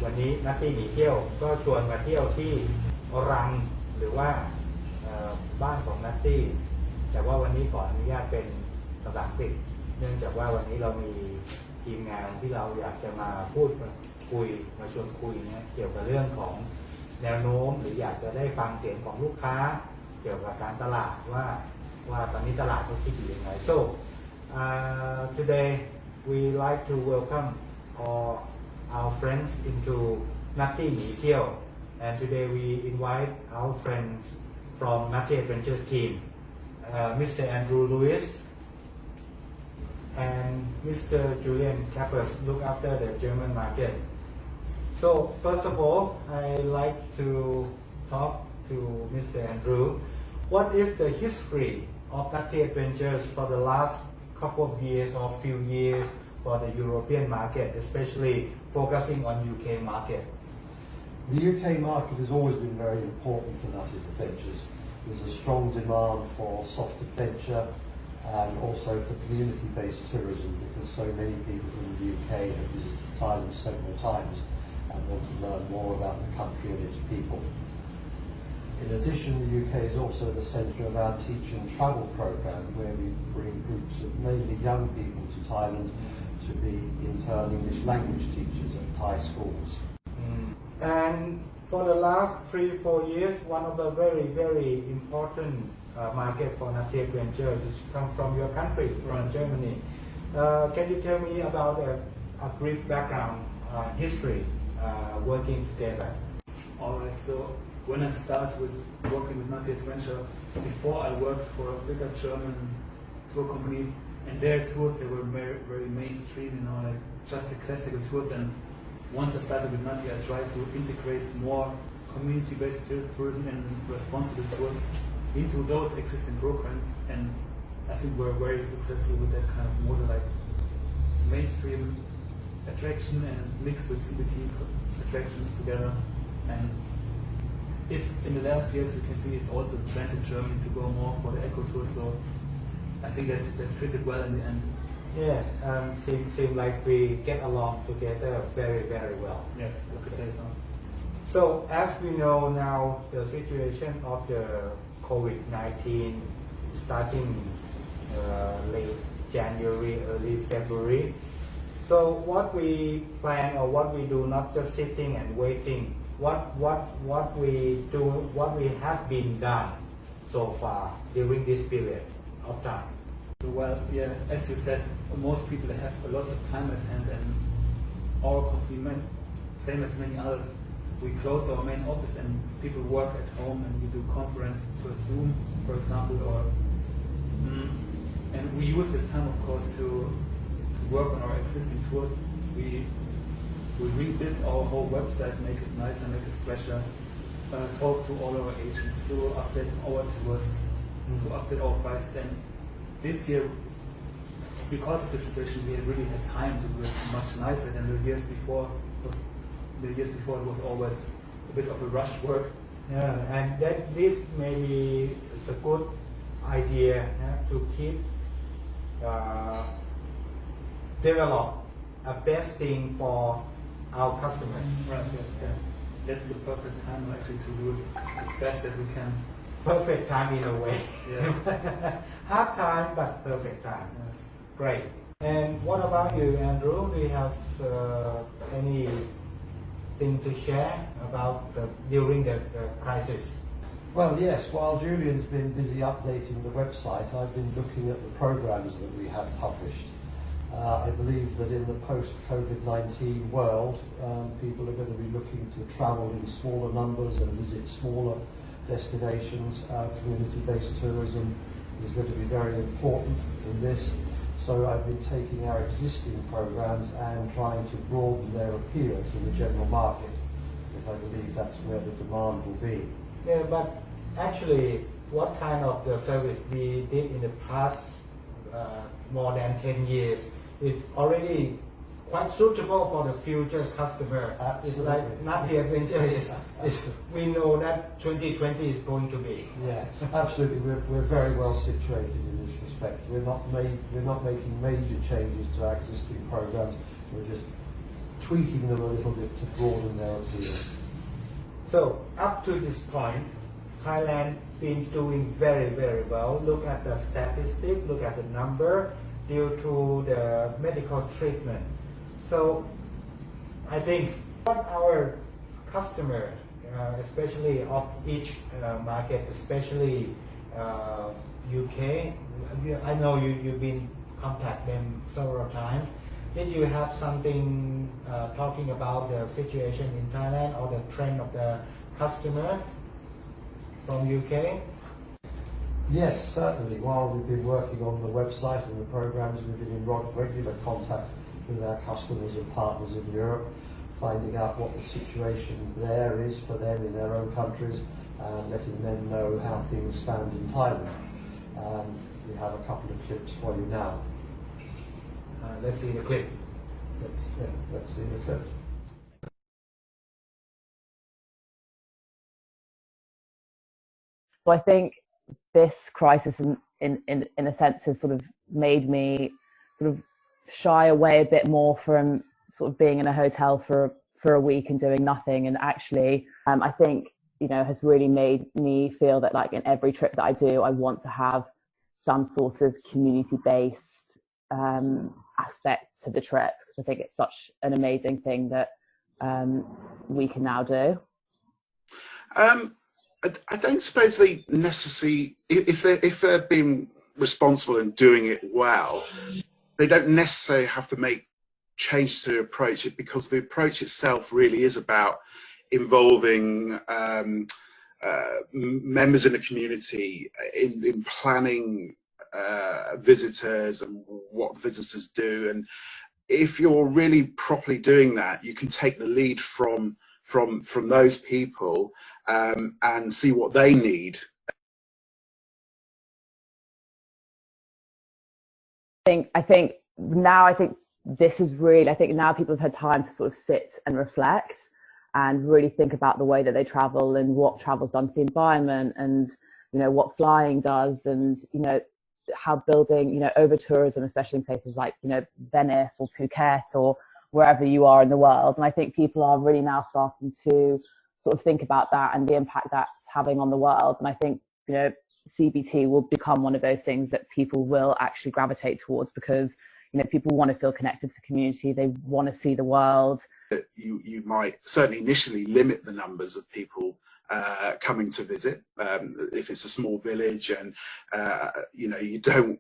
วันนี้นัตตี้หนีเที่ยวก็ชวนมาเที่ยวที่รังหรือว่าบ้านของนัตตี้แต่ว่าวันนี้ขออนุญาตเป็นภาษาอังกฤษเนื่องจากว่าวันนี้เรามีทีมงานที่เราอยากจะมาพูดคุยมาชวนคุยเนี่ยเกี่ยวกับเรื่องของแนวโน้มหรืออยากจะได้ฟังเสียงของลูกค้าเกี่ยวกับการตลาดว่าตอนนี้ตลาดเขาคิดอยู่ยังไง so today we like to welcome all our friends into Nutty หนีเที่ยว and today we invite our friends from Nuttys Adventures team Mr. Andrew Lewis and Mr. Julian Kappers look after the German market. So first of all, I like to talk to Mr. Andrew. What is the history of Nuttys Adventures for the last couple of years or few years for the European market, especially focusing on UK market? The UK market has always been very important for Nuttys Adventures. There's a strong demand for soft adventure and also for community-based tourism because so many people from the UK have visited Thailand several times and want to learn more about the country and its people. In addition, the UK is also the centre of our teach and travel programme where we bring groups of mainly young people to Thailand to be intern English language teachers at Thai schools. And for the last 3-4 years, one of the very important market for Nuttys Adventures is come from your country, from Germany. Can you tell me about a brief background history working together? Alright, so when I started with working with Nuttys Adventure, before I worked for a bigger German tour company, and their tours they were very mainstream, like just the classical tours. And once I started with Nutty, I tried to integrate more community-based tourism and responsible tours into those existing programs, and I think we're very successful with that kind of model, like mainstream attraction and mixed with CBT attractions together. And it's in the last years you can see it's also a trend in Germany to go more for the eco tour. So I think that fitted well in the end. Yeah, seem like we get along together very well. Yes, I could say so. So as we know now, the situation of the COVID-19 starting late January, early February. So what we plan or what we do, not just sitting and waiting, what we do, what we have been done so far during this period of time. Well, yeah, as you said, most people have a lot of time at hand, and our company, same as many others, we close our main office and people work at home, and we do conference per Zoom, for example, or and we use this time, of course, to work on our existing tours. We redid our whole website, make it nicer, make it fresher, talk to all our agents to update our tours, to update our prices. And this year, because of the situation, we really had time to do it much nicer than the years before. It was always a bit of a rush work. Yeah, and this maybe is a good idea to keep develop a best thing for our customers. Right. Yes. Yeah. That's the perfect time actually to do it the best that we can. Perfect time in a way. Yeah. Hard time, but perfect time. Yes. Great. And what about you, Andrew? Do you have anything to share about during the crisis? Well, yes, while Julian's been busy updating the website, I've been looking at the programs that we have published. I believe that in the post-COVID-19 world, people are going to be looking to travel in smaller numbers and visit smaller destinations. Community-based tourism is going to be very important in this. So I've been taking our existing programs and trying to broaden their appeal to the general market, because I believe that's where the demand will be. Yeah, but actually, what kind of the service we did in the past more than 10 years is already quite suitable for the future customer. It's like Nuttys Adventures we know that 2020 is going to be. Yeah, absolutely. We're very well situated in this respect. We're not making major changes to our existing programs. We're just tweaking them a little bit to broaden their appeal. So up to this point, Thailand been doing very, very well. Look at the statistic, look at the number due to the medical treatment. So I think what our customer, especially of each market, especially UK, I know you've been contact them several times. Did you have something talking about the situation in Thailand or the trend of the customer from UK? Yes, certainly. While we've been working on the website and the programs, we've been in regular contact with our customers and partners in Europe, finding out what the situation there is for them in their own countries and letting them know how things stand in Thailand. We have a couple of clips for you now. Let's see the clip. Let's see the clip. So I think this crisis in a sense has sort of made me sort of shy away a bit more from sort of being in a hotel for a week and doing nothing. And actually, I think, you know, has really made me feel that like in every trip that I do, I want to have some sort of community-based aspect to the trip, because I think it's such an amazing thing that we can now do. I don't suppose they necessarily, if they're being responsible and doing it well, they don't necessarily have to make change to approach it, because the approach itself really is about involving members in the community in planning visitors and what visitors do. And if you're really properly doing that, you can take the lead from those people and see what they need. I think now this is really, I think now people have had time to sort of sit and reflect and really think about the way that they travel and what travel's done to the environment, and you know what flying does, and you know how building, you know, over tourism, especially in places like, you know, Venice or Phuket or wherever you are in the world. And I think people are really now starting to sort of think about that and the impact that's having on the world. And I think, you know, CBT will become one of those things that people will actually gravitate towards, because you know people want to feel connected to the community, they want to see the world. You might certainly initially limit the numbers of people coming to visit if it's a small village, and you know you don't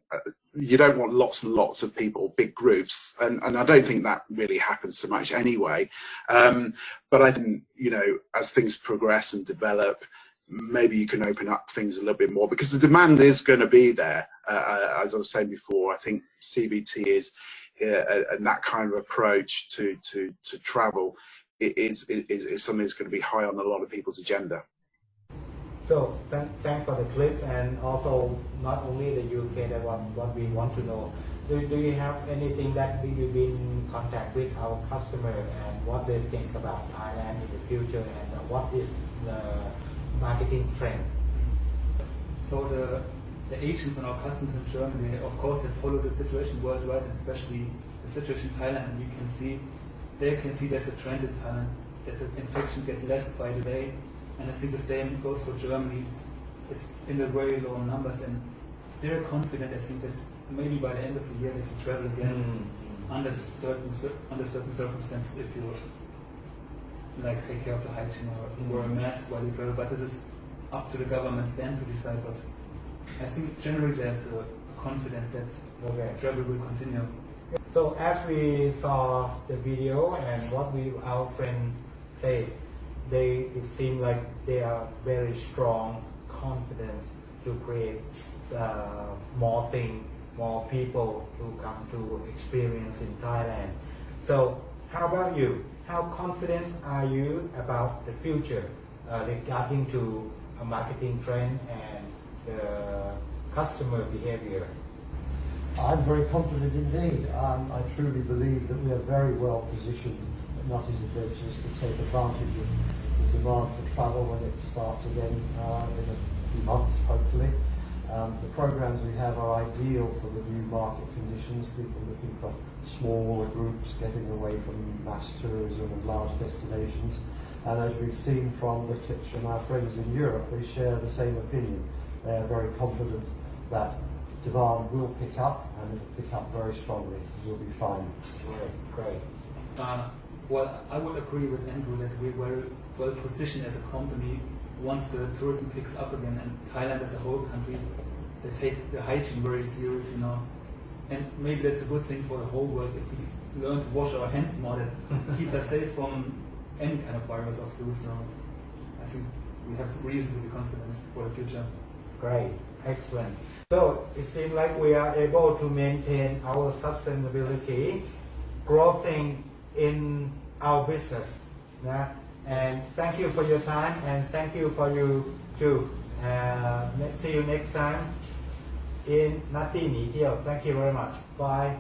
want lots and lots of people, big groups, and I don't think that really happens so much anyway. But I think, you know, as things progress and develop, maybe you can open up things a little bit more, because the demand is going to be there. As I was saying before, I think CBT is and that kind of approach to travel is something that's going to be high on a lot of people's agenda. So thanks for the clip, and also not only the UK, that what we want to know. Do you have anything that you've been in contact with our customer and what they think about Thailand in the future, and what is the marketing trend? So the agents and our customers in Germany, of course, they follow the situation worldwide, especially the situation in Thailand. And they can see there's a trend in Thailand that the infection gets less by the day, and I think the same goes for Germany. It's in the very low numbers, and they're confident. I think that maybe by the end of the year they can travel again under certain circumstances, if you like take care of the hygiene or wear a mask while you travel. But this is up to the governments then to decide. But I think generally there's a confidence that travel will continue. So as we saw the video and what our friend said, it seemed like they are very strong confidence to create more things, more people to come to experience in Thailand. So how about you? How confident are you about the future regarding to a marketing trend and the customer behavior? I'm very confident indeed. I truly believe that we are very well positioned at Nuttys Adventures to take advantage of the demand for travel when it starts again in a few months, hopefully. The programs we have are ideal for the new market conditions, people looking for smaller groups, getting away from mass tourism and large destinations. And as we've seen from the clips from our friends in Europe, they share the same opinion. They are very confident that demand will pick up and it will pick up very strongly. We'll be fine. Great. Well, I would agree with Andrew that we're very well positioned as a company. Once the tourism picks up again, and Thailand as a whole country, they take the hygiene very seriously now. And maybe that's a good thing for the whole world if we learn to wash our hands more. That keeps us safe from any kind of virus or flu. So I think we have reason to be confident for the future. Great. Excellent. So it seems like we are able to maintain our sustainability, growing in our business. And thank you for your time, and thank you for you too. See you next time in Nutty หนีเที่ยว Thank you very much. Bye.